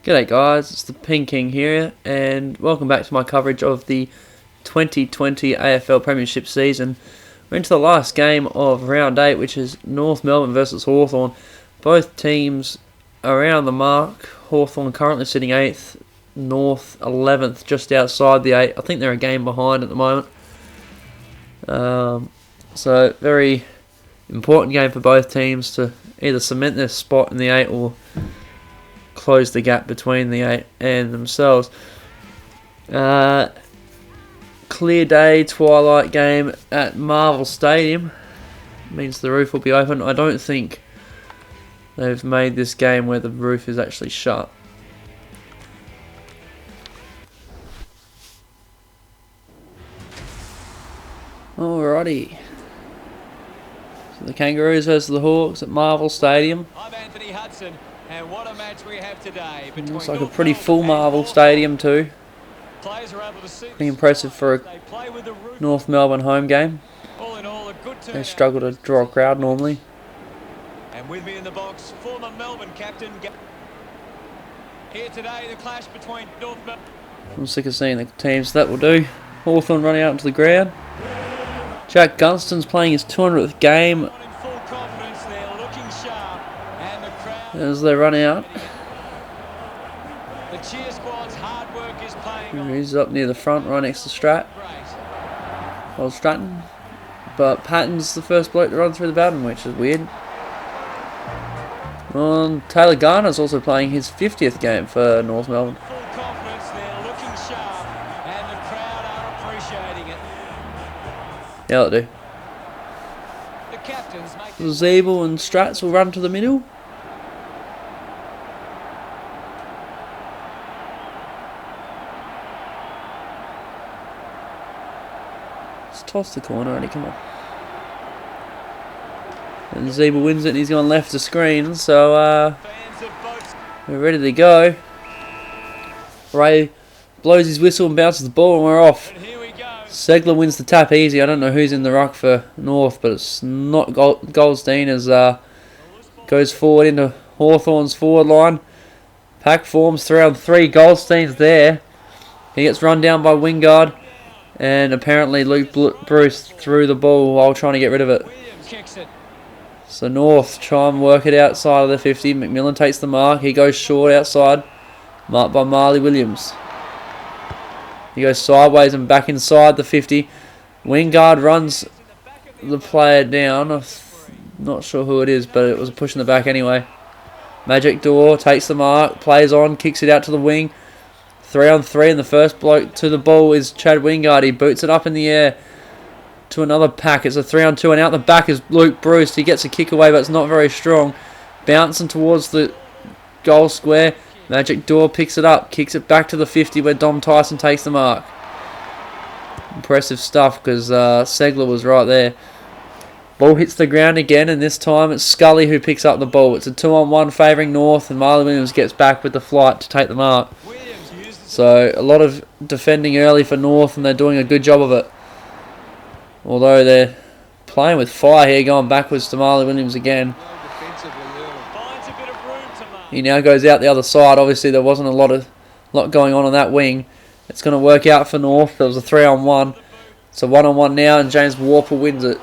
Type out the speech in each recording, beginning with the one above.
G'day guys, it's the Ping King here, and welcome back to my coverage of the 2020 AFL Premiership season. We're into the last game of round 8, which is North Melbourne versus Hawthorn. Both teams around the mark. Hawthorn currently sitting 8th, North 11th, just outside the 8. I think they're a game behind at the moment. So very important game for both teams to either cement their spot in the 8 or close the gap between the 8 and themselves. Clear day, twilight game at Marvel Stadium. Means the roof will be open. I don't think they've made this game where the roof is actually shut. Alrighty. So the Kangaroos versus the Hawks at Marvel Stadium. I'm Anthony Hudson, and what a match we have today. Looks like a pretty full Marvel Stadium too. Pretty impressive for a North Melbourne home game. All in all, a good They struggle to draw a crowd normally. And with me in the box, former Melbourne captain. Here today, the clash between North Melbourne. I'm sick of seeing the teams. That will do. Hawthorn running out into the ground. Jack Gunston's playing his 200th game as they run out. The cheer squad's hard work is paying off. He's up near the front, right next to Stratton. Well, Stratton. But Patton's the first bloke to run through the baton, which is weird. Taylor Garner's also playing his 50th game for North Melbourne. Full confidence, they're looking sharp, and the crowd are appreciating it. Yeah, that'll do. The captains make Zeeble and Strats will run to the middle. Let's toss the corner already, come on. And Zeeble wins it and he's gone left to screen, so we're ready to go. Ray blows his whistle and bounces the ball and we're off. Segler wins the tap easy. I don't know who's in the ruck for North, but it's not Goldstein as goes forward into Hawthorn's forward line. Pack forms 3-on-3. Goldstein's there. He gets run down by Wingard, and apparently Luke Bruce threw the ball while trying to get rid of it. So North try and work it outside of the 50. McMillan takes the mark. He goes short outside. Marked by Marley Williams. He goes sideways and back inside the 50. Wingard runs the player down. I'm not sure who it is, but it was a push in the back anyway. Magic Door takes the mark, plays on, kicks it out to the wing. 3-on-3, and the first bloke to the ball is Chad Wingard. He boots it up in the air to another pack. It's a 3-on-2, and out the back is Luke Bruce. He gets a kick away, but it's not very strong. Bouncing towards the goal square. Magic Door picks it up, kicks it back to the 50 where Dom Tyson takes the mark. Impressive stuff because Segler was right there. Ball hits the ground again, and this time it's Scully who picks up the ball. It's a 2-on-1 favouring North, and Marley Williams gets back with the flight to take the mark. So a lot of defending early for North, and they're doing a good job of it. Although they're playing with fire here, going backwards to Marley Williams again. He now goes out the other side. Obviously there wasn't a lot going on that wing. It's going to work out for North. There was a 3-on-1. It's a 1-on-1 now, and James Warple wins it.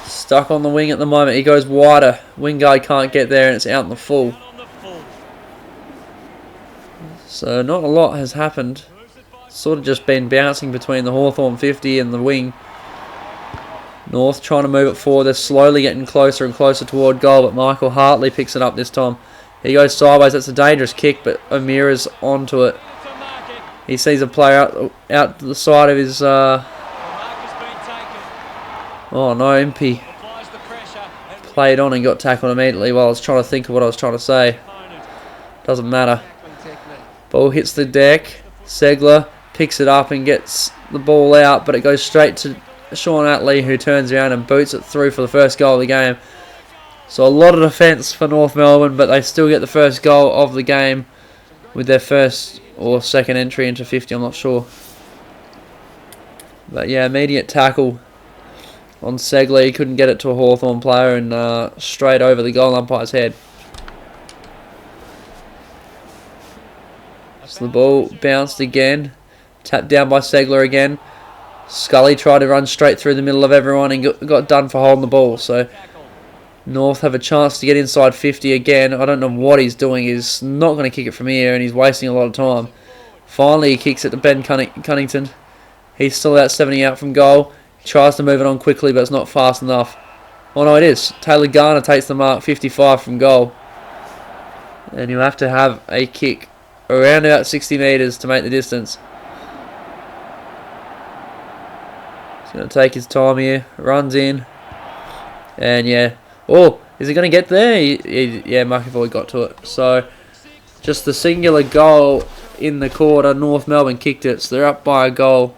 Stuck on the wing at the moment. He goes wider. Wingard can't get there, and it's out in the full. So not a lot has happened. Sort of just been bouncing between the Hawthorn 50 and the wing. North trying to move it forward. They're slowly getting closer and closer toward goal, but Michael Hartley picks it up this time. He goes sideways. That's a dangerous kick, but O'Meara's onto it. He sees a player out to the side of his... Oh no, Impey played on and got tackled immediately while I was trying to think of what I was trying to say. Doesn't matter. Ball hits the deck. Segler picks it up and gets the ball out, but it goes straight to Sean Atley, who turns around and boots it through for the first goal of the game. So a lot of defence for North Melbourne, but they still get the first goal of the game with their first or second entry into 50, I'm not sure. But yeah, immediate tackle on Segler. He couldn't get it to a Hawthorn player and straight over the goal umpire's head. So the ball bounced again. Tapped down by Segler again. Scully tried to run straight through the middle of everyone and got done for holding the ball. So North have a chance to get inside 50 again. I don't know what he's doing. He's not going to kick it from here, and he's wasting a lot of time. Finally, he kicks it to Ben Cunnington. He's still out 70 out from goal. He tries to move it on quickly, but it's not fast enough. Oh no, it is. Taylor Garner takes the mark, 55 from goal. And you'll have to have a kick around about 60 metres to make the distance. He's going to take his time here. Runs in. And yeah. Oh, is he going to get there? Yeah, McAvoy got to it. So, just the singular goal in the quarter. North Melbourne kicked it. So they're up by a goal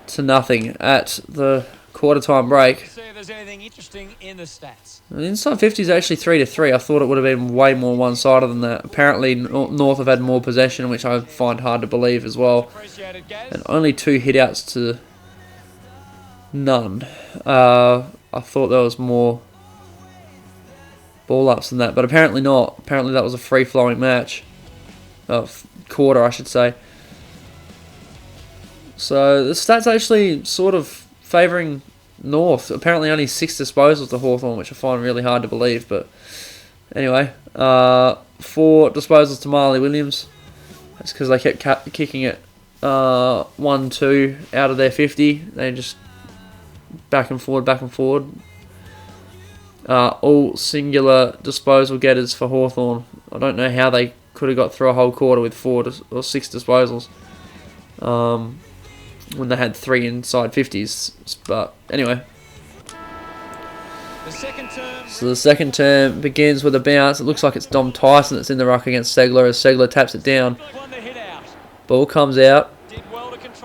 to nothing at the quarter time break. See if there's anything interesting in the stats. Inside 50 is actually 3-3. I thought it would have been way more one-sided than that. Apparently, North have had more possession, which I find hard to believe as well. And only 2 hit-outs to none. I thought there was more ball-ups than that, but apparently not. Apparently that was a free-flowing match. Quarter, I should say. So the stats actually sort of favouring North. Apparently only 6 disposals to Hawthorn, which I find really hard to believe. But anyway, 4 disposals to Marley Williams. That's because they kept kicking it 1-2 out of their 50. They just back and forward, back and forward. All singular disposal getters for Hawthorn. I don't know how they could have got through a whole quarter with 4 or 6 disposals. When they had 3 inside 50s. But anyway. So the second term begins with a bounce. It looks like it's Dom Tyson that's in the ruck against Segler as Segler taps it down. Ball comes out.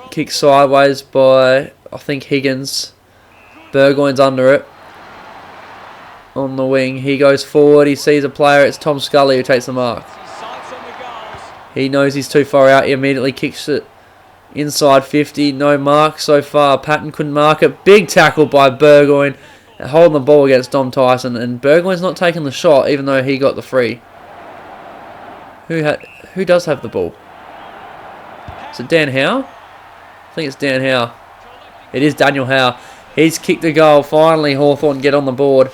Kicked sideways by, I think, Higgins. Burgoyne's under it. On the wing. He goes forward. He sees a player. It's Tom Scully who takes the mark. He knows he's too far out. He immediately kicks it inside 50. No mark so far. Patton couldn't mark it. Big tackle by Burgoyne. Holding the ball against Dom Tyson. And Burgoyne's not taking the shot even though he got the free. Who does have the ball? Is it Dan Howe? I think it's Dan Howe. It is Daniel Howe. He's kicked the goal. Finally, Hawthorn get on the board.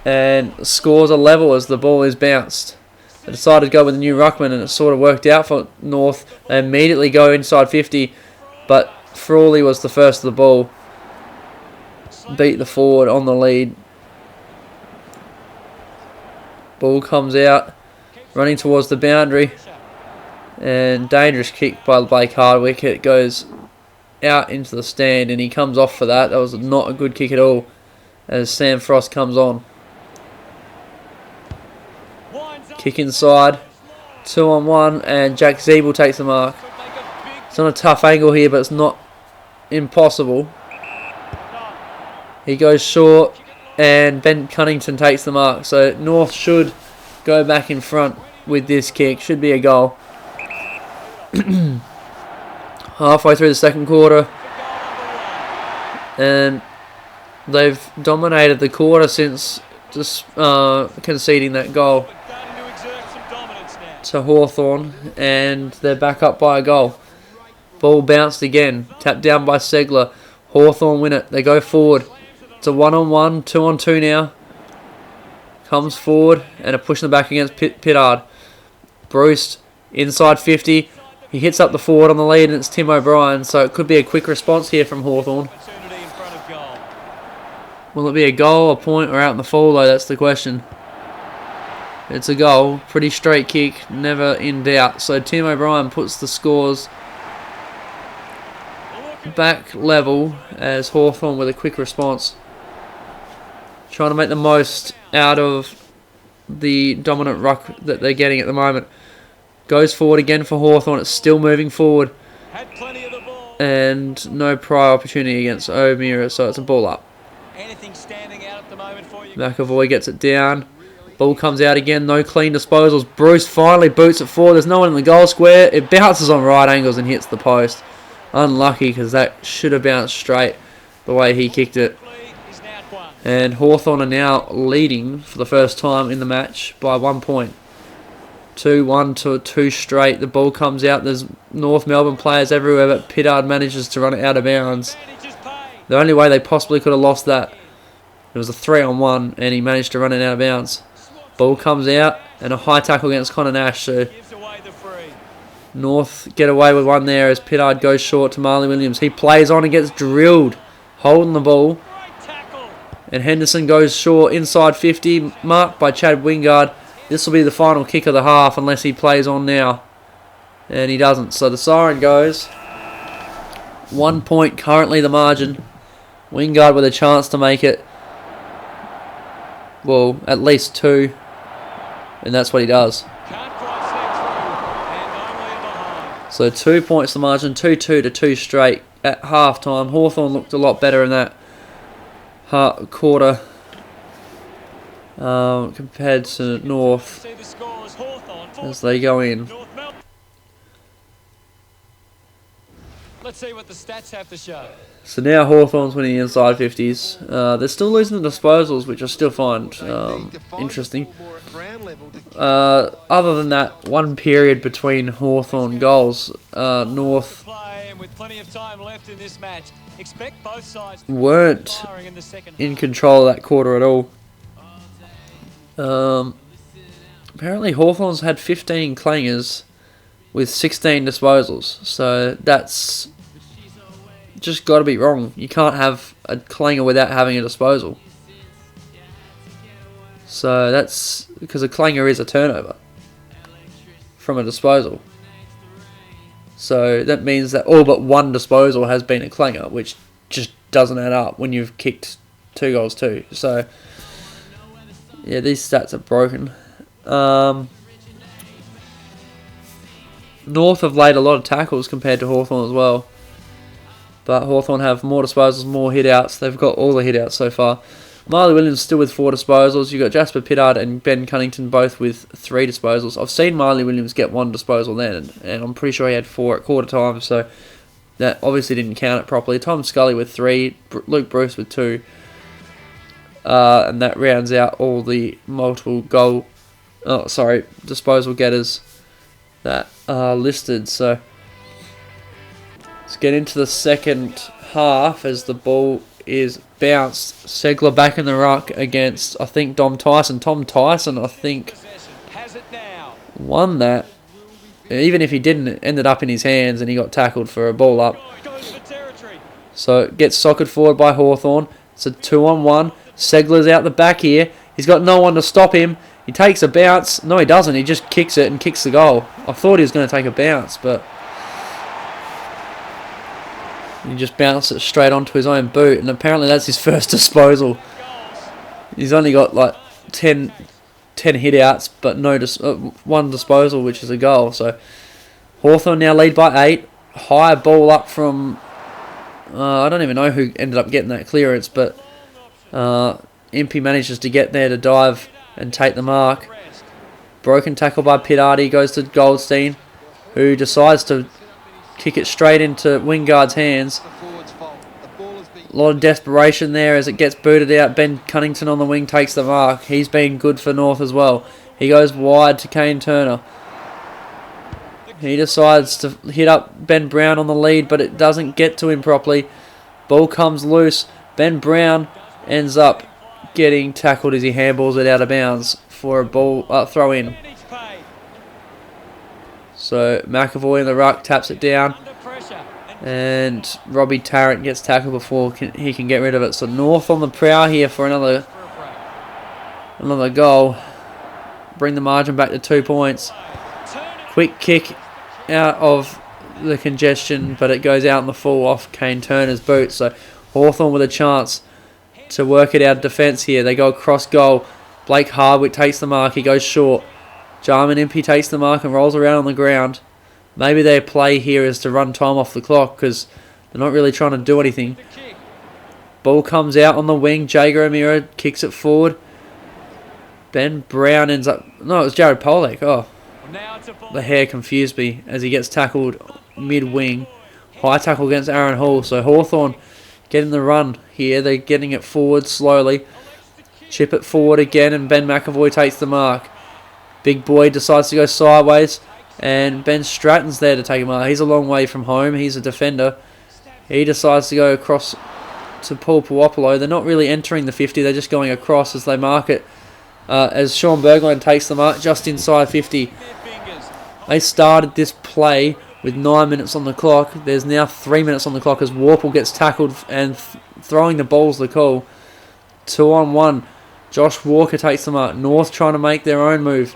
And scores a level as the ball is bounced. They decided to go with a new ruckman, and it sort of worked out for North. They immediately go inside 50, but Frawley was the first of the ball. Beat the forward on the lead. Ball comes out, running towards the boundary. And dangerous kick by Blake Hardwick. It goes out into the stand, and he comes off for that. That was not a good kick at all, as Sam Frost comes on. Kick inside, 2-on-1, and Jack Zeeble takes the mark. It's on a tough angle here, but it's not impossible. He goes short, and Ben Cunnington takes the mark. So North should go back in front with this kick. Should be a goal. Halfway through the second quarter, and they've dominated the quarter since just conceding that goal to Hawthorn, and they're back up by a goal. Ball bounced again, tapped down by Segler. Hawthorn win it. They go forward. It's a 1-on-1, 2-on-2 now. Comes forward and are pushing the back against Pittard. Bruce inside 50. He hits up the forward on the lead, and it's Tim O'Brien, so it could be a quick response here from Hawthorn. Will it be a goal, a point, or out in the fall, though? That's the question. It's a goal. Pretty straight kick, never in doubt. So Tim O'Brien puts the scores back level as Hawthorn with a quick response. Trying to make the most out of the dominant ruck that they're getting at the moment. Goes forward again for Hawthorn. It's still moving forward. And no prior opportunity against O'Meara, so it's a ball up. McAvoy gets it down. Ball comes out again. No clean disposals. Bruce finally boots it forward. There's no one in the goal square. It bounces on right angles and hits the post. Unlucky, because that should have bounced straight the way he kicked it. And Hawthorn are now leading for the first time in the match by 1 point. 2-1 to 2 straight. The ball comes out. There's North Melbourne players everywhere, but Pittard manages to run it out of bounds. The only way they possibly could have lost that, it was a 3-on-1, and he managed to run it out of bounds. Ball comes out, and a high tackle against Connor Nash. So North get away with one there as Pittard goes short to Marley Williams. He plays on and gets drilled, holding the ball. And Henderson goes short inside 50, marked by Chad Wingard. This will be the final kick of the half unless he plays on now. And he doesn't. So the siren goes. 1 point currently the margin. Wingard with a chance to make it. Well, at least 2. And that's what he does. So 2 points the margin. 2-2 to 2 straight at half time. Hawthorn looked a lot better in that quarter compared to North as they go in. Let's see what the stats have to show. So now Hawthorn's winning the inside 50s. They're still losing the disposals, which I still find interesting. Other than that, one period between Hawthorn goals, North weren't in control of that quarter at all. Apparently Hawthorn's had 15 clangers with 16 disposals, so that's just got to be wrong. You can't have a clanger without having a disposal. So that's because a clanger is a turnover from a disposal. So that means that all but one disposal has been a clanger, which just doesn't add up when you've kicked 2 goals too. So yeah, these stats are broken. North have laid a lot of tackles compared to Hawthorn as well. But Hawthorn have more disposals, more hit-outs. They've got all the hit-outs so far. Marley Williams still with 4 disposals. You've got Jasper Pittard and Ben Cunnington both with 3 disposals. I've seen Marley Williams get 1 disposal then, and I'm pretty sure he had 4 at quarter time, so that obviously didn't count it properly. Tom Scully with 3, Luke Bruce with 2, and that rounds out all the disposal getters that are listed. So let's get into the second half as the ball is bounced. Segler back in the ruck against, I think, Dom Tyson. Tom Tyson, I think, won that. Even if he didn't, it ended up in his hands and he got tackled for a ball up. So it gets soccered forward by Hawthorn. It's a 2-on-1. Segler's out the back here. He's got no one to stop him. He takes a bounce. No, he doesn't. He just kicks it and kicks the goal. I thought he was going to take a bounce, but he just bounced it straight onto his own boot, and apparently that's his first disposal. He's only got like 10 hit-outs, but no 1 disposal, which is a goal. So Hawthorn now lead by 8. High ball up from, I don't even know who ended up getting that clearance, but Impey manages to get there to dive and take the mark. Broken tackle by Pittard. He goes to Goldstein, who decides to kick it straight into Wingard's hands. A lot of desperation there as it gets booted out. Ben Cunnington on the wing takes the mark. He's been good for North as well. He goes wide to Kane Turner. He decides to hit up Ben Brown on the lead, but it doesn't get to him properly. Ball comes loose. Ben Brown ends up getting tackled as he handballs it out of bounds for a ball throw in. So McAvoy in the ruck taps it down, and Robbie Tarrant gets tackled before he can get rid of it. So North on the prowl here for another goal. Bring the margin back to 2 points. Quick kick out of the congestion, but it goes out in the full off Kane Turner's boot. So Hawthorn with a chance to work it out of defence here. They go across goal. Blake Hardwick takes the mark. He goes short. Jarman Impey takes the mark and rolls around on the ground. Maybe their play here is to run time off the clock because they're not really trying to do anything. Ball comes out on the wing. Jager O'Meara kicks it forward. Ben Brown ends up... No, it was Jared Polek. Oh, the hair confused me as he gets tackled mid-wing. High tackle against Aaron Hall. So Hawthorn getting the run here. They're getting it forward slowly. Chip it forward again and Ben McAvoy takes the mark. Big boy decides to go sideways, and Ben Stratton's there to take him out. He's a long way from home. He's a defender. He decides to go across to Paul Puopolo. They're not really entering the 50. They're just going across as they mark it. As Sean Bergland takes the mark just inside 50. They started this play with 9 minutes on the clock. There's now 3 minutes on the clock as Warple gets tackled and throwing the ball's the call. 2-on-1. Josh Walker takes them up. North trying to make their own move.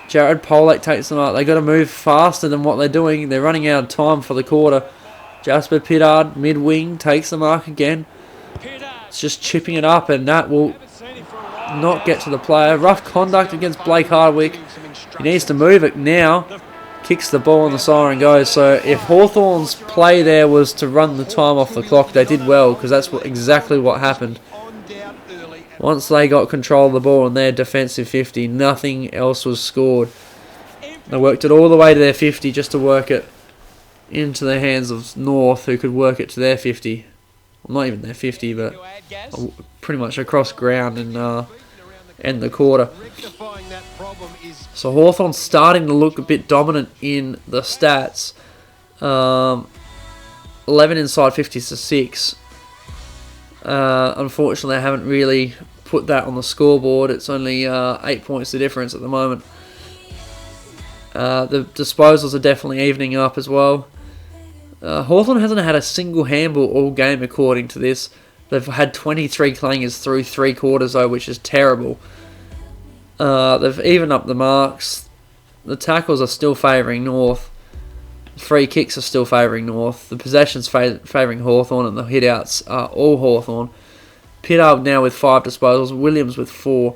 Jared Polak takes them up. They got to move faster than what they're doing. They're running out of time for the quarter. Jasper Pittard, mid-wing, takes the mark again. It's just chipping it up, and that will not get to the player. Rough conduct against Blake Hardwick. He needs to move it now. Kicks the ball and the siren goes. So if Hawthorn's play there was to run the time off the clock, they did well, because that's exactly what happened. Once they got control of the ball in their defensive 50, nothing else was scored. They worked it all the way to their 50 just to work it into the hands of North, who could work it to their 50. Well, not even their 50, but pretty much across ground and end the quarter. So Hawthorn's starting to look a bit dominant in the stats. 11 inside 50s to 6. Unfortunately, I haven't really put that on the scoreboard. It's only 8 points the difference at the moment. The disposals are definitely evening up as well. Hawthorn hasn't had a single handball all game according to this. They've had 23 clangers through 3 quarters though, which is terrible. They've evened up the marks. The tackles are still favouring North. Free kicks are still favouring North. The possessions favouring Hawthorn, and the hitouts are all Hawthorn. Pittard now with 5 disposals. Williams with 4.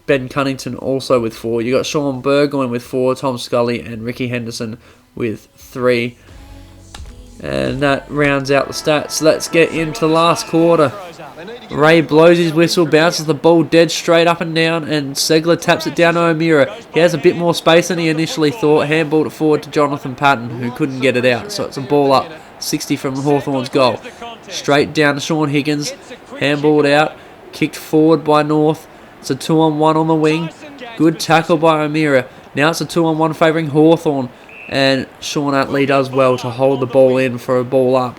Ben Cunnington also with 4. You got Sean Burgoyne with 4. Tom Scully and Ricky Henderson with 3. And that rounds out the stats. Let's get into the last quarter. Ray blows his whistle, bounces the ball dead straight up and down, and Segler taps it down to O'Meara. He has a bit more space than he initially thought. Handballed it forward to Jonathan Patton, who couldn't get it out. So it's a ball up, 60 from Hawthorn's goal. Straight down to Sean Higgins. Handballed out, kicked forward by North. It's a 2-on-1 on the wing. Good tackle by O'Meara. Now it's a 2-on-1 favouring Hawthorn. And Sean Atley does well to hold the ball in for a ball up,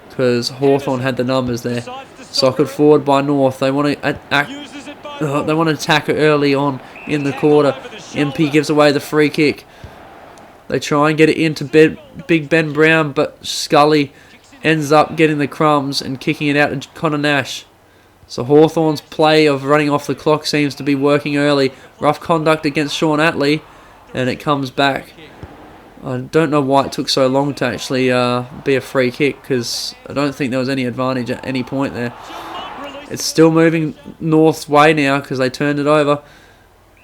because Hawthorn had the numbers there. Socketed forward by North. They want to attack it early on in the quarter. MP gives away the free kick. They try and get it into Big Ben Brown, but Scully ends up getting the crumbs and kicking it out to Connor Nash. So Hawthorn's play of running off the clock seems to be working early. Rough conduct against Sean Atley, and it comes back. I don't know why it took so long to actually be a free kick, because I don't think there was any advantage at any point there. It's still moving North's way now because they turned it over.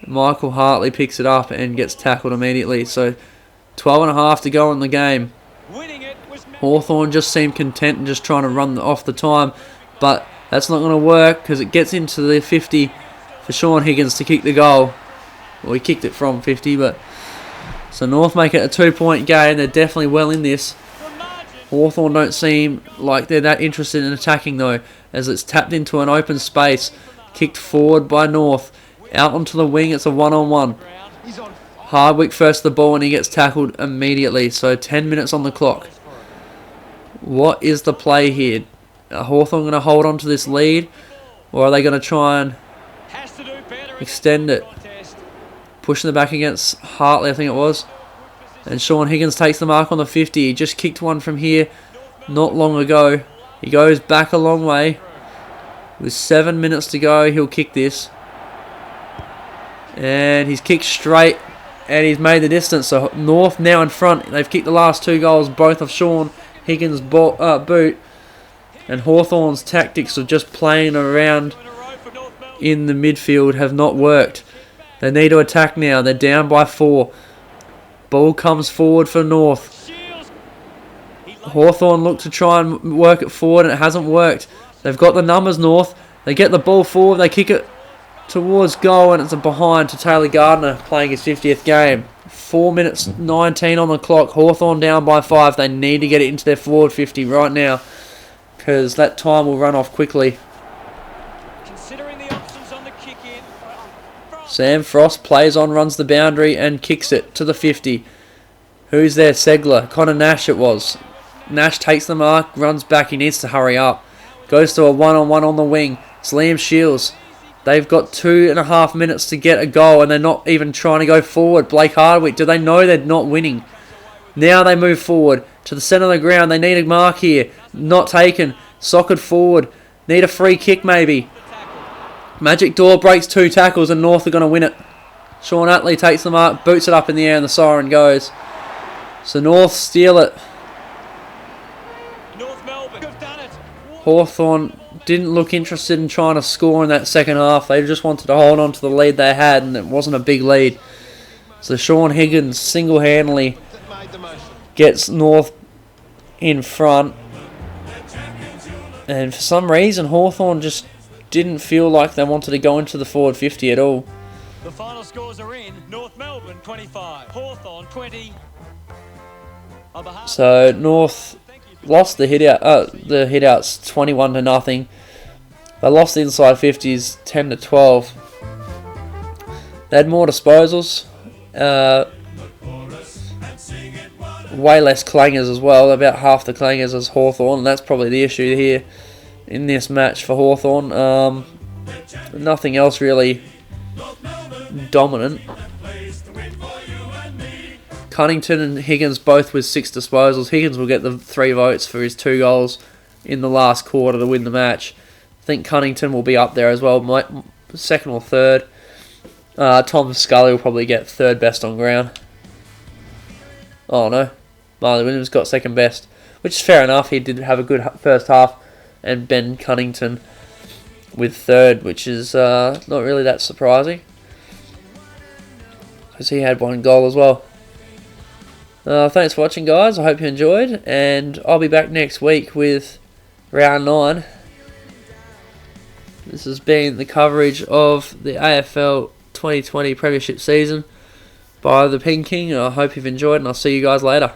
Michael Hartley picks it up and gets tackled immediately. So 12.5 to go in the game. Hawthorn just seemed content and just trying to run off the time, but that's not going to work because it gets into the 50 for Sean Higgins to kick the goal. Well, he kicked it from 50, but... So North make it a 2-point game. They're definitely well in this. Hawthorn don't seem like they're that interested in attacking though, as it's tapped into an open space. Kicked forward by North. Out onto the wing, it's a 1-on-1. Hardwick first the ball and he gets tackled immediately. So 10 minutes on the clock. What is the play here? Are Hawthorn going to hold on to this lead, or are they going to try and extend it? Pushing the back against Hartley, I think it was. And Sean Higgins takes the mark on the 50. He just kicked one from here not long ago. He goes back a long way. With 7 minutes to go, he'll kick this. And he's kicked straight. And he's made the distance. So North now in front. They've kicked the last 2 goals, both of Sean Higgins' boot. And Hawthorn's tactics of just playing around in the midfield have not worked. They need to attack now. They're down by 4. Ball comes forward for North. Hawthorn look to try and work it forward, and it hasn't worked. They've got the numbers, North. They get the ball forward. They kick it towards goal, and it's a behind to Taylor Gardner playing his 50th game. 4 minutes 19 on the clock. Hawthorn down by 5. They need to get it into their forward 50 right now, because that time will run off quickly. Sam Frost plays on, runs the boundary and kicks it to the 50. Who's there? Segler. Connor Nash it was. Nash takes the mark, runs back. He needs to hurry up. Goes to a one-on-one on the wing. It's Liam Shields. They've got 2.5 minutes to get a goal and they're not even trying to go forward. Blake Hardwick, do they know they're not winning? Now they move forward to the centre of the ground. They need a mark here. Not taken. Socket forward. Need a free kick maybe. Magic Door breaks 2 tackles and North are going to win it. Sean Utley takes the mark, boots it up in the air and the siren goes. So North steal it. Hawthorn didn't look interested in trying to score in that second half. They just wanted to hold on to the lead they had and it wasn't a big lead. So Sean Higgins single-handedly gets North in front. And for some reason Hawthorn just didn't feel like they wanted to go into the forward 50 at all. The final scores are in. North Melbourne 25, Hawthorn 20. So North lost the hitouts 21-0. They lost the inside 50s 10-12. They had more disposals. Way less clangers as well. About half the clangers as Hawthorn, and that's probably the issue here in this match for Hawthorn. Nothing else really dominant. Cunnington and Higgins both with 6 disposals. Higgins will get the 3 votes for his 2 goals in the last quarter to win the match. I think Cunnington will be up there as well, second or third. Tom Scully will probably get 3rd best on ground. Oh no, Marley Williams got 2nd best, which is fair enough. He did have a good first half, and Ben Cunnington with 3rd, which is not really that surprising because he had 1 goal as well. Thanks for watching, guys. I hope you enjoyed, and I'll be back next week with round 9. This has been the coverage of the AFL 2020 Premiership season by the Ping King. I hope you've enjoyed, and I'll see you guys later.